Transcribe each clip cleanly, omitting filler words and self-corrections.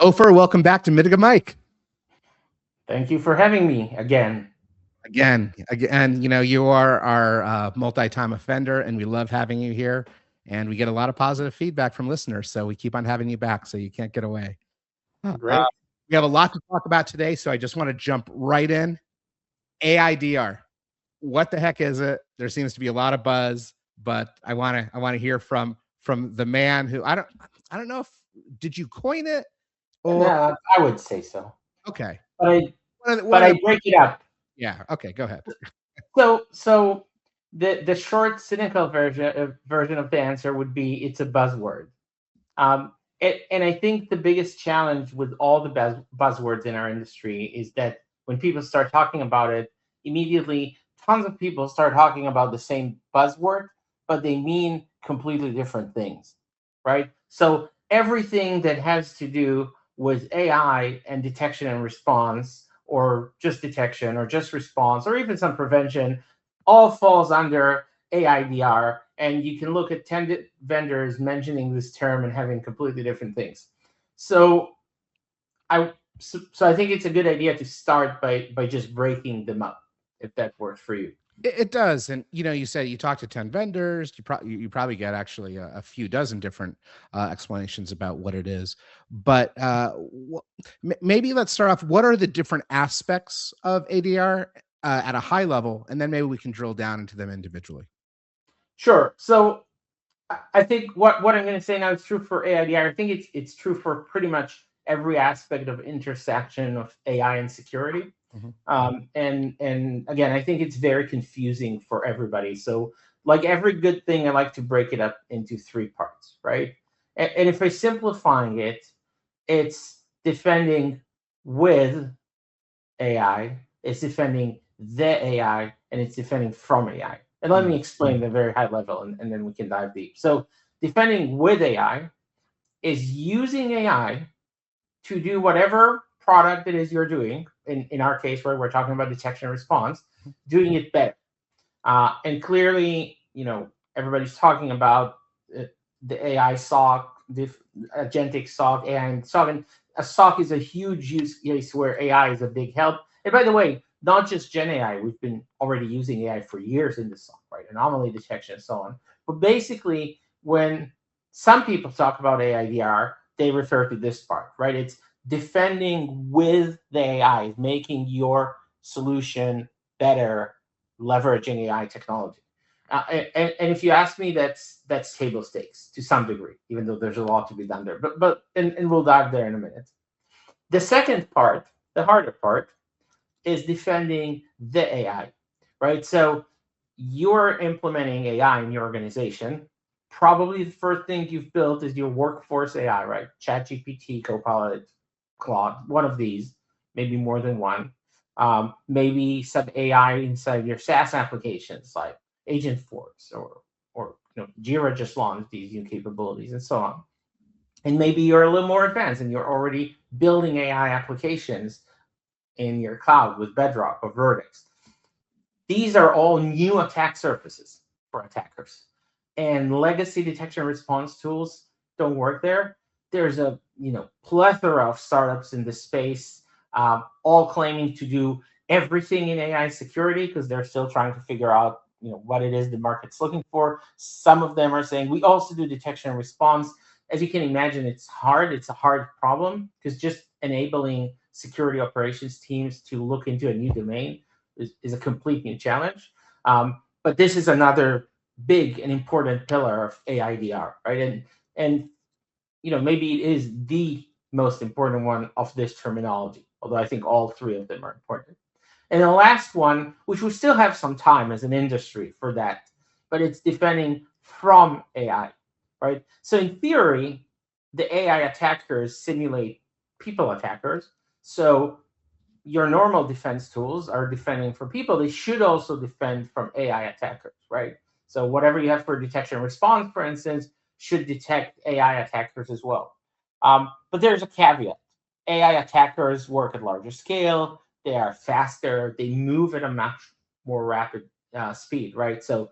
Ofer, welcome back to Mitiga Mic. Thank you for having me again. Again, you know, you are our multi-time offender, and we love having you here. And we get a lot of positive feedback from listeners, so we keep on having you back, so you can't get away. Great. We have a lot to talk about today, so I just want to jump right in. AIDR. What the heck is it? There seems to be a lot of buzz, but I want to hear from the man who I don't know if did you coin it or Yeah, I would say so. okay. But I break it up. Yeah. Okay. Go ahead. So the short cynical version of the answer would be it's a buzzword. And I think the biggest challenge with all the buzzwords in our industry is that when people start talking about it, immediately tons of people start talking about the same buzzword, but they mean completely different things, right? So everything that has to do with AI and detection and response, or just detection, or just response, or even some prevention, all falls under AIDR, and you can look at 10 vendors mentioning this term and having completely different things. So I think it's a good idea to start by just breaking them up, if that works for you. It does, and you know, you said you talked to 10 vendors. You probably get actually a few dozen different explanations about what it is. But maybe let's start off. What are the different aspects of ADR at a high level, and then maybe we can drill down into them individually. Sure. So I think what I'm going to say now is true for AIDR. I think it's true for pretty much every aspect of intersection of AI and security. And again, I think it's very confusing for everybody. So, like every good thing, I like to break it up into three parts, right? And if I'm simplifying it, it's defending with AI, it's defending the AI, and it's defending from AI. And let me explain the very high level, and then we can dive deep. So, defending with AI is using AI to do whatever product it is you're doing. In our case, where we're talking about detection and response, doing it better. And clearly, you know, everybody's talking about the AI SOC, the Agentic SOC, AI and SOC. And a SOC is a huge use case where AI is a big help. And by the way, not just Gen AI, we've been already using AI for years in the SOC, right? Anomaly detection and so on. But basically, when some people talk about AIDR, they refer to this part, right? It's defending with the AI, making your solution better, leveraging AI technology. And if you ask me, that's table stakes to some degree, even though there's a lot to be done there. But we'll dive there in a minute. The second part, the harder part, is defending the AI, right? So you're implementing AI in your organization. Probably the first thing you've built is your workforce AI, right? ChatGPT, Copilot, Claude, one of these, maybe more than one. Maybe some AI inside your SaaS applications like Agentforce or Jira just launched these new capabilities and so on. And maybe you're a little more advanced and you're already building AI applications in your cloud with Bedrock or Vertex. These are all new attack surfaces for attackers. And legacy detection response tools don't work there. There's a plethora of startups in this space, all claiming to do everything in AI security because they're still trying to figure out what it is the market's looking for. Some of them are saying we also do detection and response. As you can imagine, it's hard. It's a hard problem because just enabling security operations teams to look into a new domain is a complete new challenge. But this is another big and important pillar of AIDR, right? And maybe it is the most important one of this terminology, although I think all three of them are important. And the last one, which we still have some time as an industry for that, but it's defending from AI, right? So in theory, the AI attackers simulate people attackers. So your normal defense tools are defending from people. They should also defend from AI attackers, right? So whatever you have for detection and response, for instance, should detect AI attackers as well. But there's a caveat. AI attackers work at larger scale. They are faster. They move at a much more rapid speed, right? So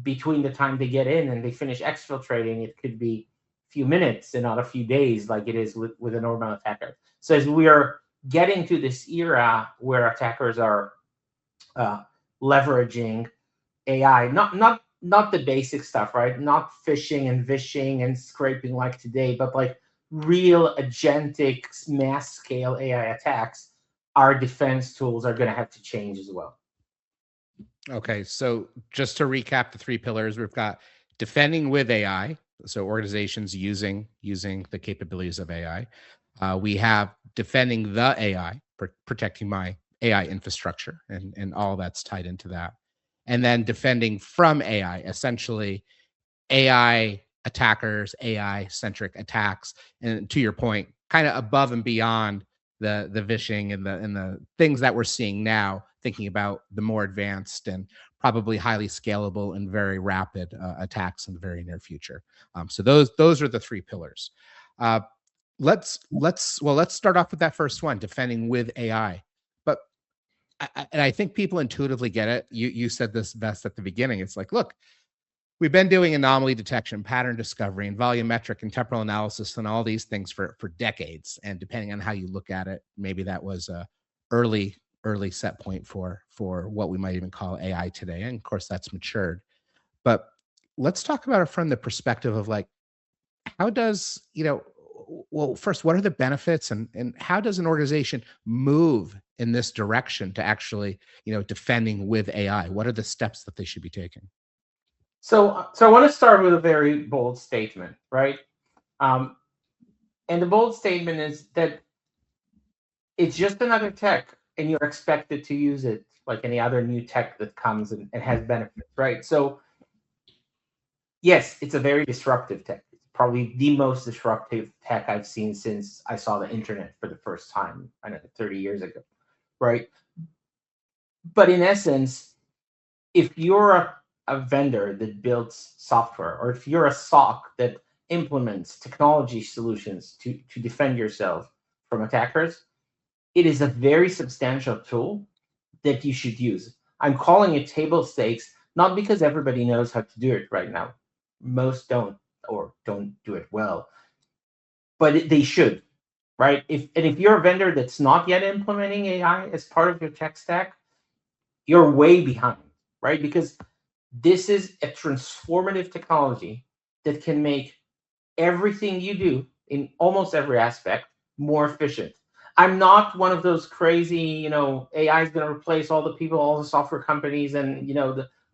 between the time they get in and they finish exfiltrating, it could be a few minutes and not a few days like it is with a normal attacker. So as we are getting to this era where attackers are leveraging AI, not the basic stuff, right? Not phishing and vishing and scraping like today, but like real agentic mass scale AI attacks, our defense tools are going to have to change as well. Okay, so just to recap the three pillars, we've got defending with AI, so organizations using the capabilities of AI. We have defending the AI, protecting my AI infrastructure, and all that's tied into that. And then defending from AI, essentially AI attackers, AI-centric attacks, and to your point, kind of above and beyond the vishing and the things that we're seeing now, thinking about the more advanced and probably highly scalable and very rapid attacks in the very near future. So those are the three pillars. Let's start off with that first one, defending with AI. But I think people intuitively get it. You said this best at the beginning. It's like, look, we've been doing anomaly detection, pattern discovery, and volumetric and temporal analysis and all these things for decades. And depending on how you look at it, maybe that was a early set point for what we might even call AI today. And of course, that's matured. But let's talk about it from the perspective of like, how does, well, first, what are the benefits and how does an organization move in this direction to actually, defending with AI? What are the steps that they should be taking? So I want to start with a very bold statement, right? And the bold statement is that it's just another tech, and you're expected to use it like any other new tech that comes and has benefits, right? So yes, it's a very disruptive tech. It's probably the most disruptive tech I've seen since I saw the internet for the first time, I don't know, 30 years ago, right? But in essence, if you're a vendor that builds software, or if you're a SOC that implements technology solutions to defend yourself from attackers, it is a very substantial tool that you should use. I'm calling it table stakes, not because everybody knows how to do it right now. Most don't, or don't do it well, but they should, right? If you're a vendor that's not yet implementing AI as part of your tech stack, you're way behind, right? Because this is a transformative technology that can make everything you do in almost every aspect more efficient. I'm not one of those crazy, AI is going to replace all the people, all the software companies, and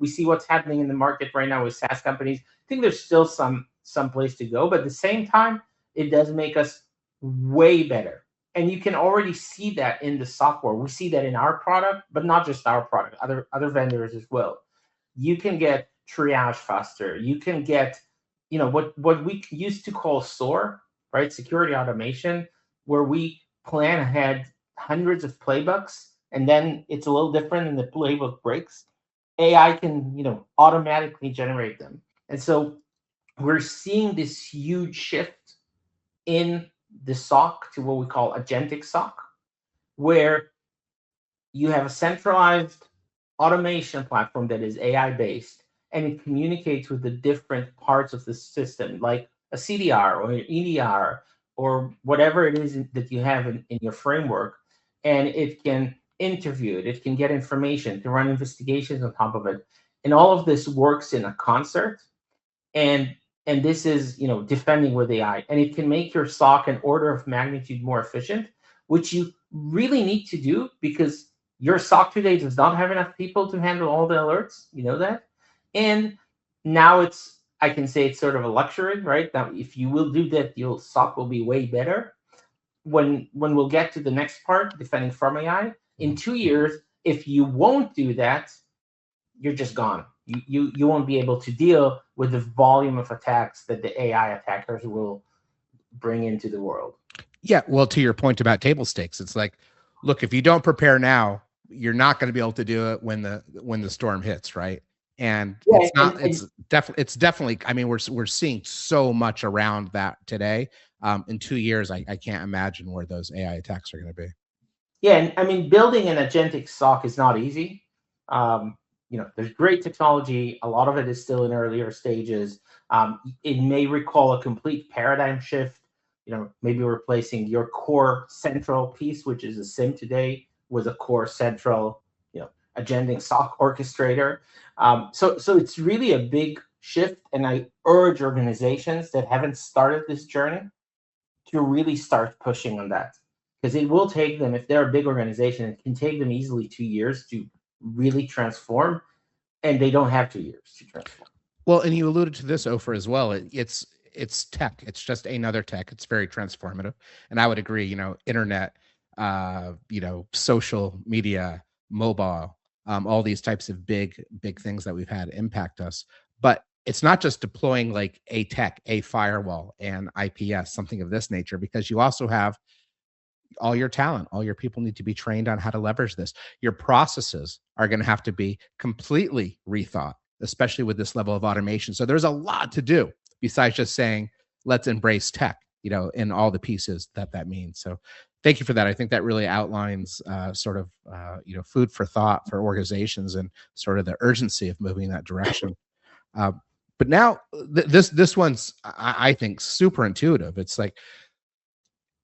we see what's happening in the market right now with SaaS companies. I think there's still some place to go, but at the same time, it does make us way better. And you can already see that in the software. We see that in our product, but not just our product, other vendors as well. You can get triage faster. You can get, what we used to call SOAR, right? Security automation, where we plan ahead hundreds of playbooks, and then it's a little different and the playbook breaks. AI can, automatically generate them. And so we're seeing this huge shift in the SOC to what we call Agentic SOC, where you have a centralized automation platform that is AI-based, and it communicates with the different parts of the system, like a CDR or an EDR or whatever it is that you have in your framework, and it can interview it, it can get information, to run investigations on top of it. And all of this works in a concert, and this is defending with AI, and it can make your SOC an order of magnitude more efficient, which you really need to do because your SOC today does not have enough people to handle all the alerts. You know that? And now I can say it's sort of a luxury, right? Now, if you will do that, your SOC will be way better. When we'll get to the next part, defending from AI, in 2 years, if you won't do that, you're just gone. You won't be able to deal with the volume of attacks that the AI attackers will bring into the world. Yeah, well, to your point about table stakes, it's like, look, if you don't prepare now, you're not going to be able to do it when the storm hits, right? And it's definitely. I mean, we're seeing so much around that today. In 2 years, I can't imagine where those AI attacks are going to be. Yeah, and I mean, building an agentic SOC is not easy. there's great technology. A lot of it is still in earlier stages. It may recall a complete paradigm shift. Maybe replacing your core central piece, which is a SIM today, with a core central, Agentic SOC orchestrator. So it's really a big shift, and I urge organizations that haven't started this journey to really start pushing on that, because it will take them, if they're a big organization, it can take them easily 2 years to really transform, and they don't have 2 years to transform. Well, and you alluded to this, Ofer, as well. It's tech. It's just another tech. It's very transformative, and I would agree. Internet, social media, mobile, all these types of big things that we've had impact us. But it's not just deploying like a tech, a firewall, and IPS, something of this nature, because you also have all your talent, all your people need to be trained on how to leverage this. Your processes are going to have to be completely rethought, especially with this level of automation. So there's a lot to do besides just saying, let's embrace tech, in all the pieces that means. So thank you for that. I think that really outlines food for thought for organizations and sort of the urgency of moving in that direction. But now this one's, I think, super intuitive. It's like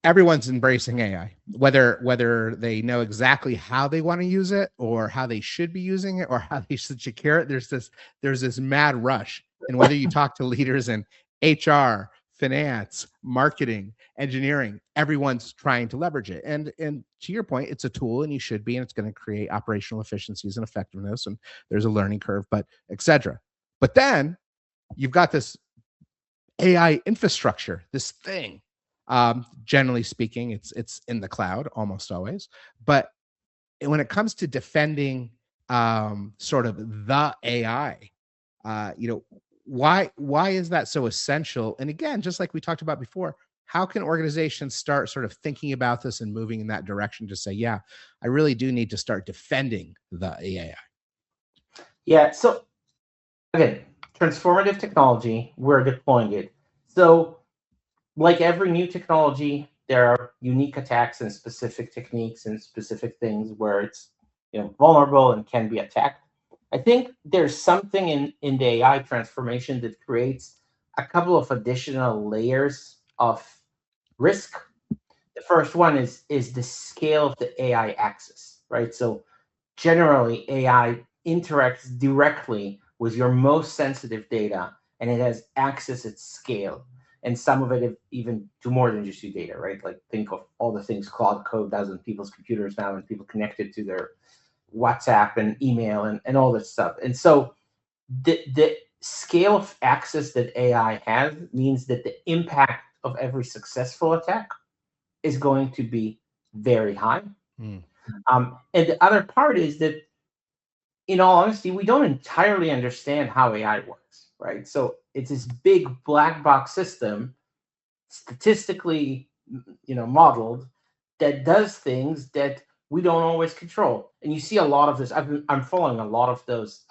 everyone's embracing AI, whether they know exactly how they want to use it or how they should be using it or how they should secure it. There's this mad rush. And whether you talk to leaders in HR, finance, marketing, engineering, everyone's trying to leverage it. And to your point, it's a tool, and you should be, and it's going to create operational efficiencies and effectiveness. And there's a learning curve, but et cetera. But then you've got this AI infrastructure, this thing. Generally speaking, it's in the cloud almost always. But when it comes to defending sort of the AI, why is that so essential? And again, just like we talked about before, how can organizations start sort of thinking about this and moving in that direction to say, yeah, I really do need to start defending the AI? Yeah. So again, transformative technology, we're deploying it. So like every new technology, there are unique attacks and specific techniques and specific things where it's vulnerable and can be attacked. I think there's something in the AI transformation that creates a couple of additional layers of risk. The first one is the scale of the AI access, right? So generally, AI interacts directly with your most sensitive data, and it has access at scale. And some of it even to more than just your data, right? Like think of all the things Cloud Code does on people's computers now, and people connected to their WhatsApp and email and all this stuff. And so the scale of access that AI has means that the impact of every successful attack is going to be very high. And the other part is that, in all honesty, we don't entirely understand how AI works, right? So it's this big black box system, statistically, modeled, that does things that we don't always control. And you see a lot of this. I'm following a lot of those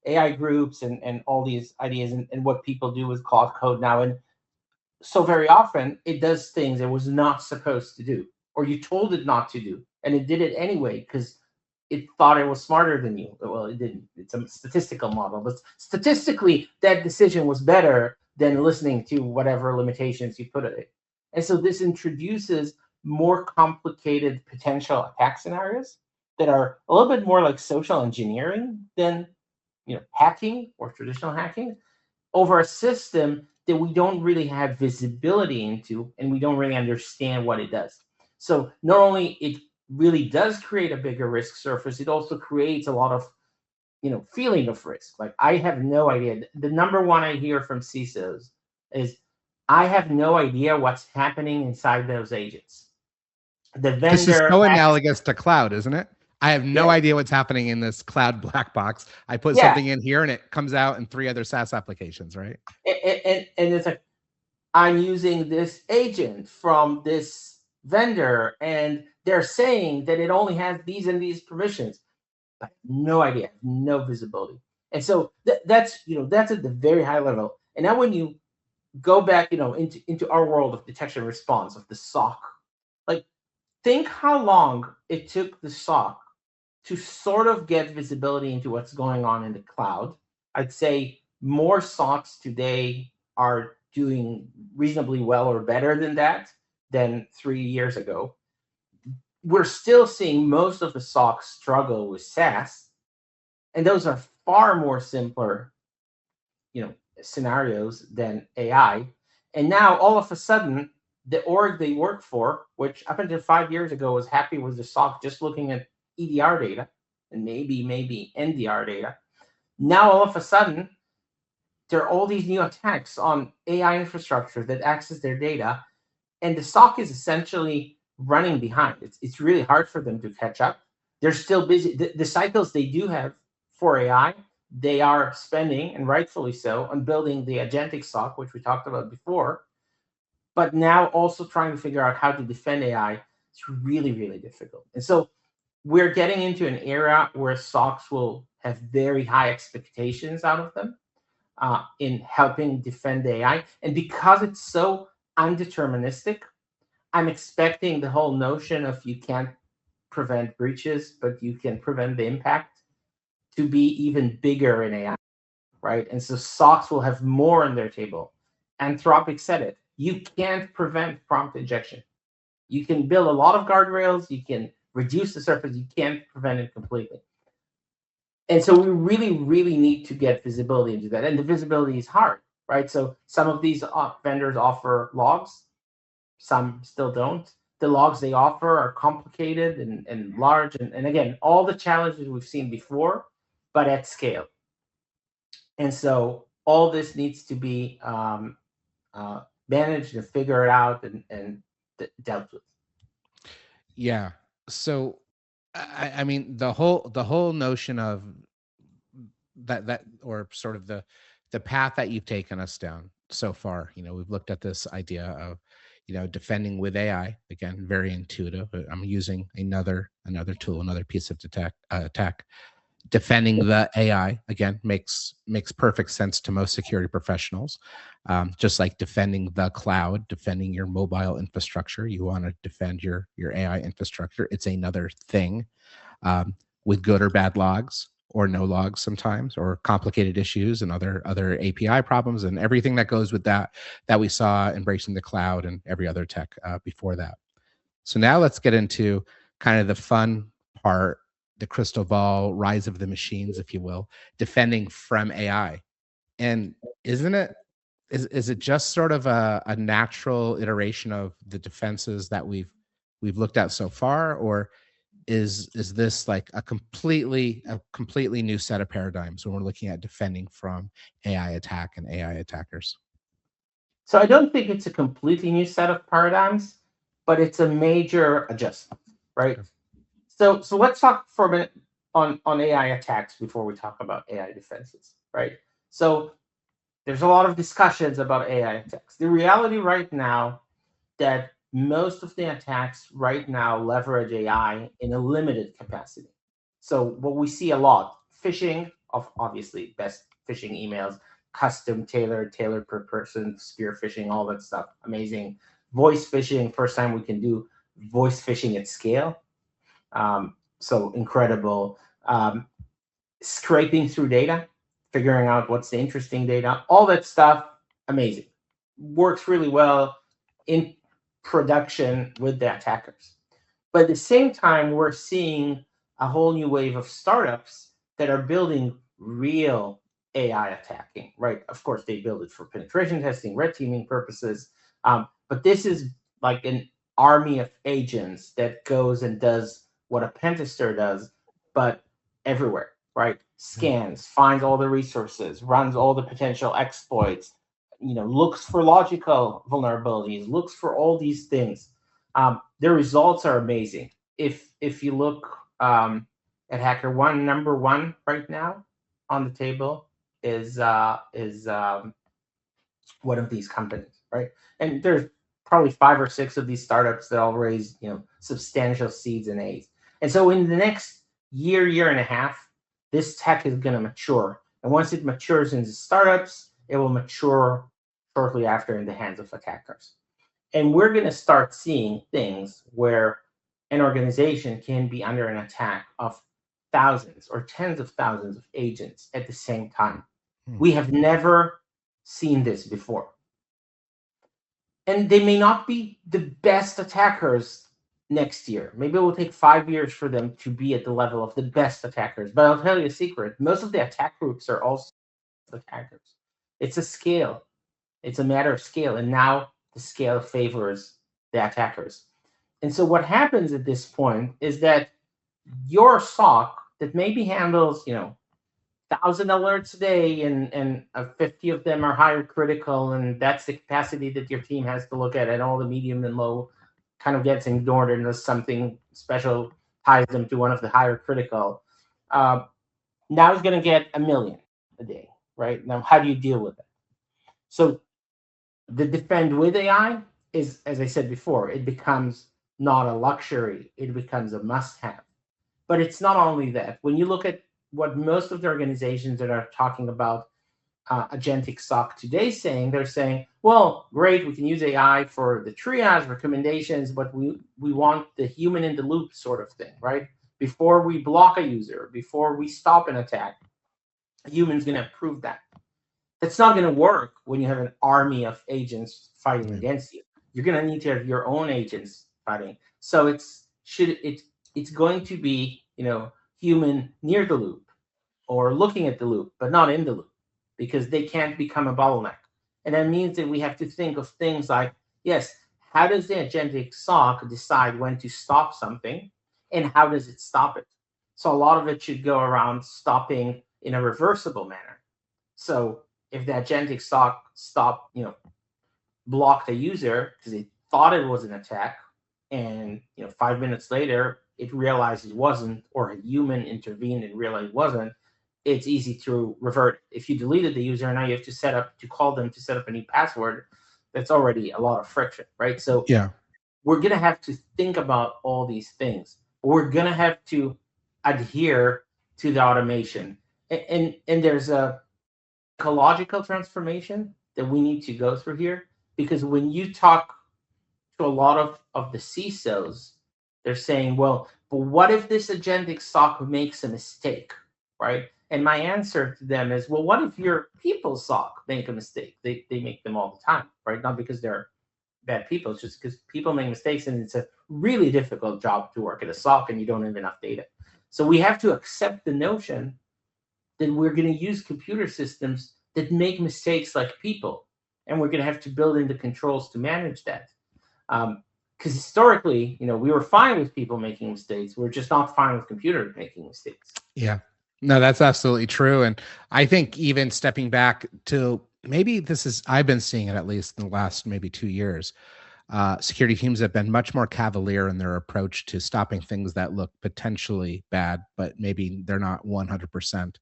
AI groups and all these ideas and what people do with Cloud Code now. And so very often it does things it was not supposed to do, or you told it not to do, and it did it anyway because it thought it was smarter than you. Well, it didn't. It's a statistical model, but statistically, that decision was better than listening to whatever limitations you put in it. And so this introduces more complicated potential attack scenarios that are a little bit more like social engineering than hacking or traditional hacking over a system that we don't really have visibility into, and we don't really understand what it does. So not only it really does create a bigger risk surface, it also creates a lot of feeling of risk. Like, I have no idea. The number one I hear from CISOs is, I have no idea what's happening inside those agents. The vendor, this is so analogous to cloud, isn't it? I have no idea what's happening in this cloud black box. I put something in here and it comes out in 3 other SaaS applications, right? And it's like, I'm using this agent from this vendor, and they're saying that it only has these and these permissions. I have no idea, no visibility. And so that's at the very high level. And now when you go back, into our world of detection and response, of the SOC, like, think how long it took the SOC to sort of get visibility into what's going on in the cloud. I'd say more SOCs today are doing reasonably well or better than that than 3 years ago. We're still seeing most of the SOCs struggle with SaaS, and those are far more simpler, scenarios than AI. And now all of a sudden, the org they work for, which up until 5 years ago was happy with the SOC just looking at EDR data and maybe NDR data, now all of a sudden there are all these new attacks on AI infrastructure that access their data, and the SOC is essentially running behind. It's really hard for them to catch up. They're still busy. The cycles they do have for AI, they are spending, and rightfully so, on building the Agentic SOC, which we talked about before, but now also trying to figure out how to defend AI. It's really, really difficult. And so we're getting into an era where SOCs will have very high expectations out of them in helping defend AI. And because it's so undeterministic, I'm expecting the whole notion of you can't prevent breaches, but you can prevent the impact to be even bigger in AI, right? And so SOCs will have more on their table. Anthropic said it. You can't prevent prompt injection. You can build a lot of guardrails. You can reduce the surface. You can't prevent it completely. And so we really, really need to get visibility into that. And the visibility is hard, right? So some of these vendors offer logs. Some still don't. The logs they offer are complicated and large. And again, all the challenges we've seen before, but at scale. And so all this needs to be managed and figured out and dealt with. Yeah. So, I mean, the whole notion of that or sort of the path that you've taken us down so far, we've looked at this idea of, defending with AI. Again, very intuitive. I'm using another tool, another piece of tech. Defending the AI, again, makes perfect sense to most security professionals. Just like defending the cloud, defending your mobile infrastructure, you want to defend your AI infrastructure. It's another thing, with good or bad logs, or no logs sometimes, or complicated issues and other API problems and everything that goes with that we saw embracing the cloud and every other tech before that. So now let's get into kind of the fun part, the crystal ball, rise of the machines, if you will, defending from AI. And is it just sort of a natural iteration of the defenses that we've looked at so far, or is this like a completely new set of paradigms when we're looking at defending from AI attack and AI attackers? So I don't think it's a completely new set of paradigms, but it's a major adjustment, right? Sure. So let's talk for a minute on AI attacks before we talk about AI defenses, right? So there's a lot of discussions about AI attacks. The reality right now that most of the attacks right now leverage AI in a limited capacity. So what we see a lot, phishing, of obviously best phishing emails, custom tailored per person, spear phishing, all that stuff, amazing. Voice phishing, first time we can do voice phishing at scale. So incredible. Scraping through data, figuring out what's the interesting data, all that stuff, amazing. Works really well in production with the attackers. But at the same time, we're seeing a whole new wave of startups that are building real AI attacking, right? Of course, they build it for penetration testing, red teaming purposes. But this is like an army of agents that goes and does what a pen tester does, but everywhere, right? Scans, finds all the resources, runs all the potential exploits, looks for logical vulnerabilities, looks for all these things. The results are amazing. If you look at HackerOne, number one right now on the table is one of these companies, right? And there's probably 5 or 6 of these startups that all raise, substantial seeds and A's. And so in the next year and a half, this tech is going to mature. And once it matures into startups, it will mature shortly after in the hands of attackers. And we're going to start seeing things where an organization can be under an attack of thousands or tens of thousands of agents at the same time. We have never seen this before. And they may not be the best attackers next year. Maybe it will take 5 years for them to be at the level of the best attackers. But I'll tell you a secret. Most of the attack groups are also attackers. It's a scale. It's a matter of scale. And now the scale favors the attackers. And so what happens at this point is that your SOC that maybe handles, 1,000 alerts a day and 50 of them are higher critical, and that's the capacity that your team has to look at, and all the medium and low kind of gets ignored unless something special ties them to one of the higher critical. Now it's going to get 1 million a day, right? Now, how do you deal with it? So the defend with AI is, as I said before, it becomes not a luxury, it becomes a must-have. But it's not only that. When you look at what most of the organizations that are talking about Agentic SOC today saying, they're saying, well, great, we can use AI for the triage recommendations, but we want the human in the loop sort of thing, right? Before we block a user, before we stop an attack, a human's going to approve that. That's not going to work when you have an army of agents fighting against you. You're going to need to have your own agents fighting. So it's going to be, human near the loop or looking at the loop, but not in the loop, because they can't become a bottleneck. And that means that we have to think of things like, yes, how does the Agentic SOC decide when to stop something, and how does it stop it? So a lot of it should go around stopping in a reversible manner. So if the Agentic SOC blocked a user because it thought it was an attack, and 5 minutes later it realized it wasn't, or a human intervened and realized it wasn't, it's easy to revert. If you deleted the user, now you have to call them to set up a new password. That's already a lot of friction, right? So we're going to have to think about all these things. We're going to have to adhere to the automation. And there's a ecological transformation that we need to go through here, because when you talk to a lot of the CISOs, they're saying, well, but what if this Agentic SOC makes a mistake, right? And my answer to them is, well, what if your people SOC make a mistake? They make them all the time, right? Not because they're bad people, it's just because people make mistakes, and it's a really difficult job to work at a SOC and you don't have enough data. So we have to accept the notion that we're going to use computer systems that make mistakes like people, and we're going to have to build in the controls to manage that. Because historically, we were fine with people making mistakes. We're just not fine with computers making mistakes. Yeah. No, that's absolutely true. And I think even stepping back to maybe I've been seeing it at least in the last maybe 2 years. Security teams have been much more cavalier in their approach to stopping things that look potentially bad, but maybe they're not 100%.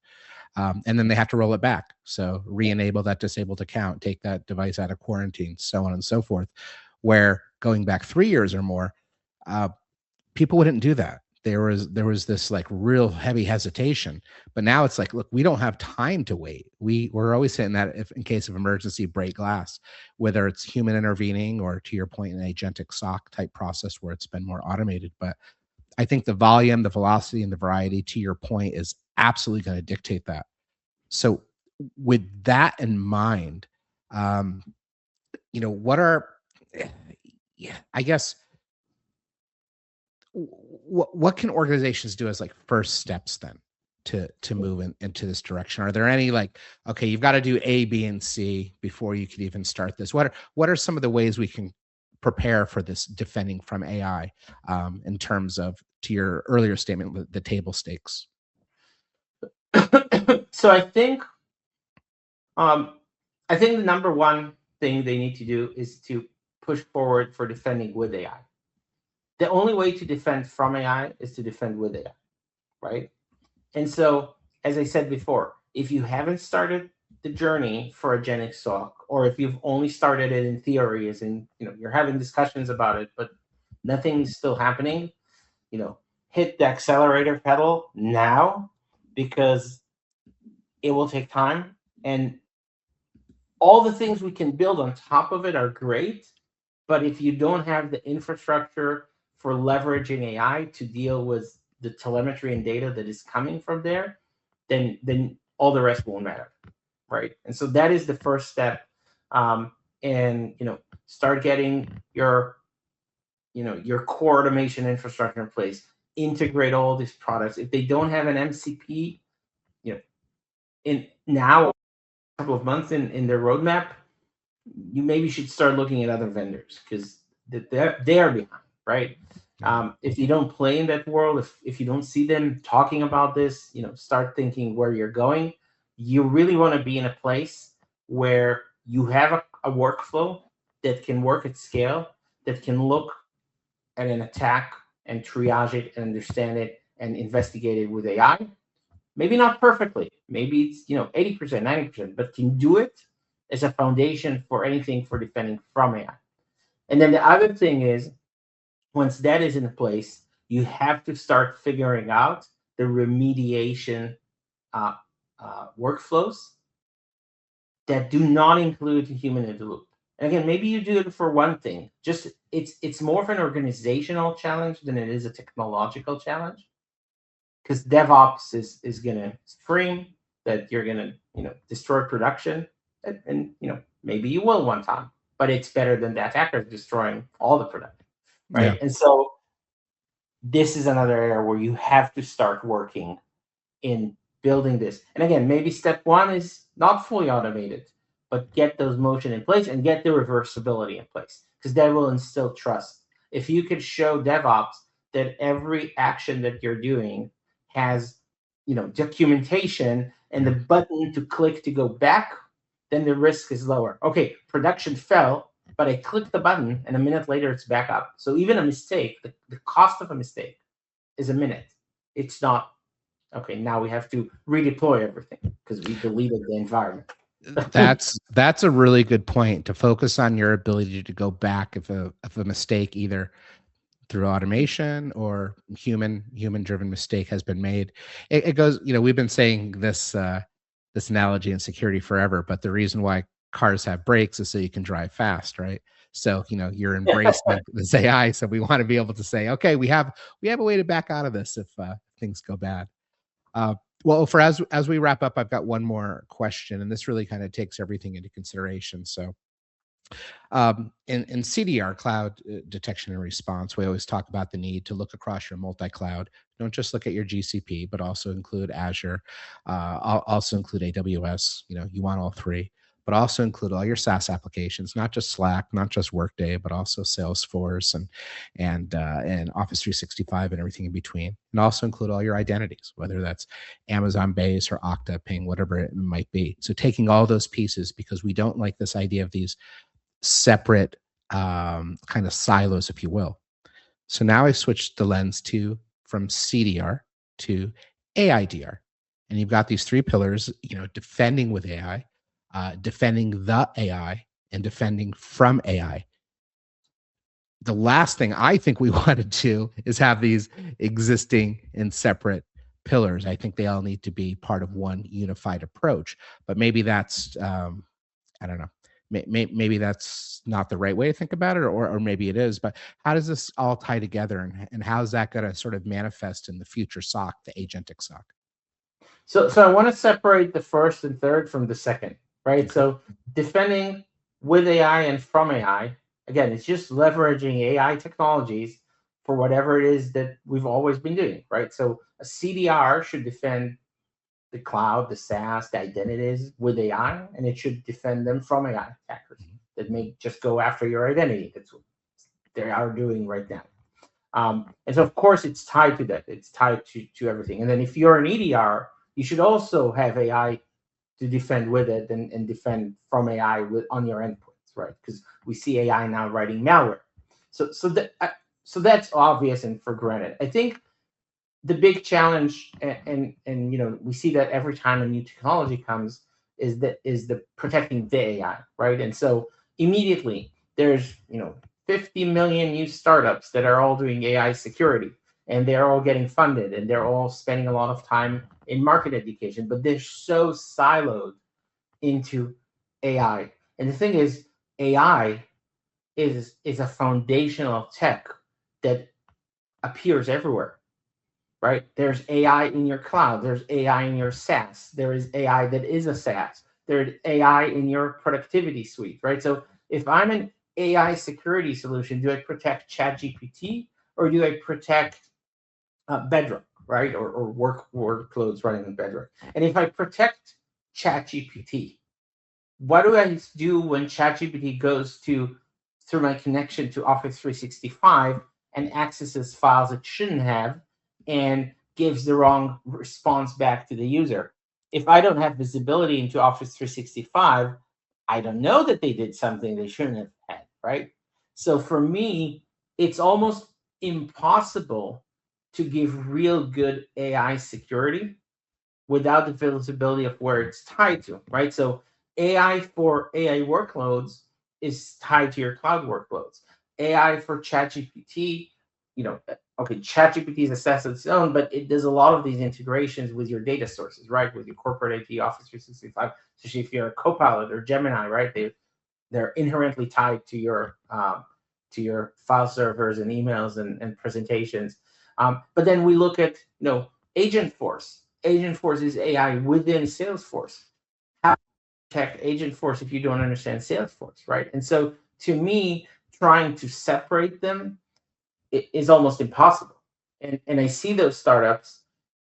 And then they have to roll it back. So re-enable that disabled account, take that device out of quarantine, so on and so forth. Where going back 3 years or more, people wouldn't do that. There was this like real heavy hesitation, but now it's like, look, we don't have time to wait. We're always saying that if in case of emergency, break glass, whether it's human intervening or, to your point, an agentic SOC type process where it's been more automated. But I think the volume, the velocity, and the variety, to your point, is absolutely going to dictate that. So with that in mind, what are, I guess, what can organizations do as like first steps then to move into this direction? Are there any like, okay, you've got to do A, B, and C before you could even start this? What are some of the ways we can prepare for this defending from AI in terms of, to your earlier statement, the table stakes? So I think the number one thing they need to do is to push forward for defending with AI. The only way to defend from AI is to defend with AI, right? And so, as I said before, if you haven't started the journey for Agentic SOC, or if you've only started it in theory, as in, you're having discussions about it, but nothing's still happening, hit the accelerator pedal now, because it will take time. And all the things we can build on top of it are great, but if you don't have the infrastructure for leveraging AI to deal with the telemetry and data that is coming from there, then all the rest won't matter, right? And so that is the first step. And start getting your core automation infrastructure in place. Integrate all these products. If they don't have an MCP, in now a couple of months in their roadmap, you maybe should start looking at other vendors because they're behind, right? If you don't play in that world, if you don't see them talking about this, start thinking where you're going. You really want to be in a place where you have a workflow that can work at scale, that can look at an attack and triage it and understand it and investigate it with AI. Maybe not perfectly, maybe it's 80%, 90%, but can do it as a foundation for anything for defending from AI. And then the other thing is, once that is in place, you have to start figuring out the remediation workflows that do not include human in the loop. And again, maybe you do it for one thing. Just it's more of an organizational challenge than it is a technological challenge. Because DevOps is gonna scream that you're gonna destroy production, and maybe you will one time, but it's better than the attackers destroying all the production, right? Yeah. And so this is another area where you have to start working in building this. And again, maybe step one is not fully automated, but get those motion in place and get the reversibility in place, because that will instill trust. If you could show DevOps that every action that you're doing has documentation and the button to click to go back, then the risk is lower. Okay, production fell, but I clicked the button and a minute later it's back up. So even a mistake, the cost of a mistake is a minute. It's not, okay, now we have to redeploy everything because we deleted the environment. That's a really good point, to focus on your ability to go back if a mistake, either through automation or human driven mistake, has been made. It goes, we've been saying this this analogy in security forever, but the reason why cars have brakes is so you can drive fast, right? So you're embracing this AI, so we want to be able to say, okay, we have a way to back out of this if things go bad. Well, as we wrap up, I've got one more question, and this really kind of takes everything into consideration. So in CDR, cloud detection and response, we always talk about the need to look across your multi-cloud. Don't just look at your GCP, but also include Azure, also include AWS. You want all three, but also include all your SaaS applications, not just Slack, not just Workday, but also Salesforce and Office 365 and everything in between. And also include all your identities, whether that's Amazon Base or Okta, Ping, whatever it might be. So taking all those pieces, because we don't like this idea of these separate kind of silos, if you will. So now I switched the lens from CDR to AIDR. And you've got these three pillars, defending with AI, defending the AI, and defending from AI. The last thing I think we want to do is have these existing and separate pillars. I think they all need to be part of one unified approach. But maybe that's, I don't know. Maybe that's not the right way to think about it, or maybe it is. But how does this all tie together, and how is that going to sort of manifest in the future SOC, the Agentic SOC? So I want to separate the first and third from the second, right? Okay. So defending with AI and from AI, again, it's just leveraging AI technologies for whatever it is that we've always been doing, right? So a CDR should defend the cloud, the SaaS, the identities with AI, and it should defend them from AI attackers that may just go after your identity. That's what they are doing right now. And so, of course, it's tied to that. It's tied to everything. And then if you're an EDR, you should also have AI to defend with it and defend from AI on your endpoints, right? Because we see AI now writing malware. So that's obvious and for granted. I think the big challenge, and we see that every time a new technology comes, is the protecting the AI, right? And so immediately there's 50 million new startups that are all doing AI security, and they're all getting funded, and they're all spending a lot of time in market education, but they're so siloed into AI. And the thing is, AI is a foundational tech that appears everywhere. right? There's AI in your cloud. There's AI in your SaaS. There is AI that is a SaaS. There's AI in your productivity suite, right? So if I'm an AI security solution, do I protect ChatGPT or do I protect Bedrock, right? Or workloads running in Bedrock? And if I protect ChatGPT, what do I do when ChatGPT goes through my connection to Office 365 and accesses files it shouldn't have and gives the wrong response back to the user? If I don't have visibility into Office 365, I don't know that they did something they shouldn't have had, right? So for me, it's almost impossible to give real good AI security without the visibility of where it's tied to, right? So AI for AI workloads is tied to your cloud workloads. AI for ChatGPT, okay, ChatGPT is a SaaS of its own, but it does a lot of these integrations with your data sources, right? With your corporate IT, Office 365, especially if you're a Copilot or Gemini, right? They're inherently tied to your file servers and emails and presentations. But then we look at Agentforce. Agentforce is AI within Salesforce. How to protect Agentforce if you don't understand Salesforce, right? And so to me, trying to separate them is almost impossible. And I see those startups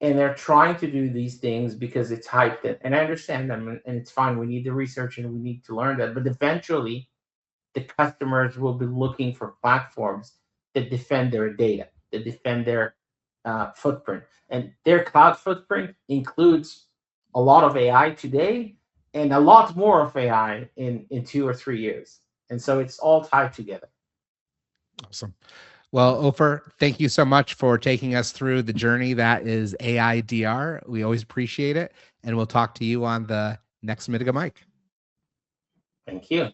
and they're trying to do these things because it's hyped. And I understand them and it's fine. We need the research and we need to learn that. But eventually, the customers will be looking for platforms that defend their data, that defend their footprint. And their cloud footprint includes a lot of AI today and a lot more of AI in 2 or 3 years. And so it's all tied together. Awesome. Well, Ofer, thank you so much for taking us through the journey that is AIDR. We always appreciate it. And we'll talk to you on the next Mitiga Mic. Thank you.